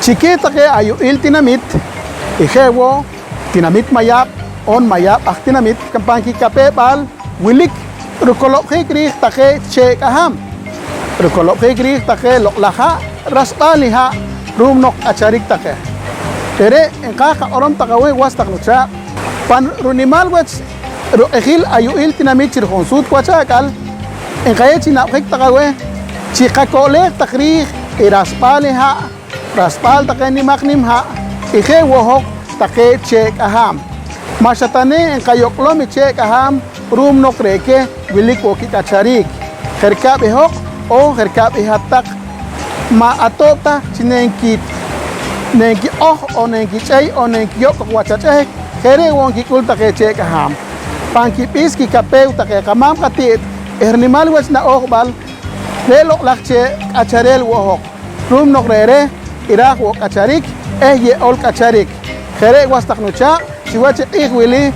chiquita que ayu il tinamit ijewo tinamit mayap on mayap ah tinamit kampanki kapebal wilik rukolop hikri take che kaham rukolop hikri take loklaha rasbaliha rumnok acharik take tere engka orom takawe was taknucha pan runimal wach ru'ehil ayu il tinamit chirkhonsut kwachakal engka china hik takawe chikakole takri iraspaliha raspal take ni maknimha ije wohok take che kaham mashatane en kayoklom che kaham rum no kreke wilik woki kacharik herkab ehok o herkab ehatak ma atota chinenki nenki o nenki chei o nenki yok wachache here wonki kul take che kaham panki piski kapeu take kamam katit ernimal wach na okbal lelo lakche kacharel wohok rum no krere irak wok kacharik ye ol kacharik here was taknucha siwach wili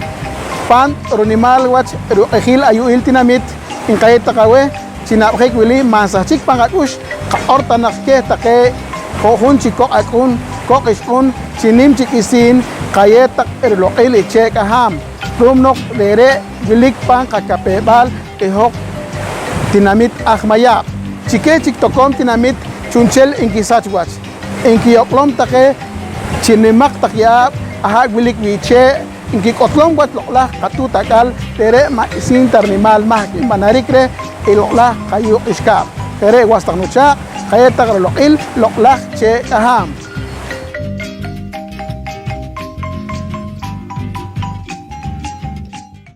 pan runimal wach ru'ehil ayu il tinamit in kayet takawe sinabhek wili masachik pangatush orta nafke take kohun chiko akun kokishun chinim chikisin kayet tak erloqil iche kaham rumnok dere wilik pan kakapebal ehok tinamit ahmayap chike chik tokom tinamit chunchel inkisach wach inkiyoklom take chinimak takyap ahag wilik wiche inki kotlong wat loklah katu takal tere ma isin ternimal mah manarikre iloklah kayu iskap tere was taknucha kaya takar lokil loklah che aham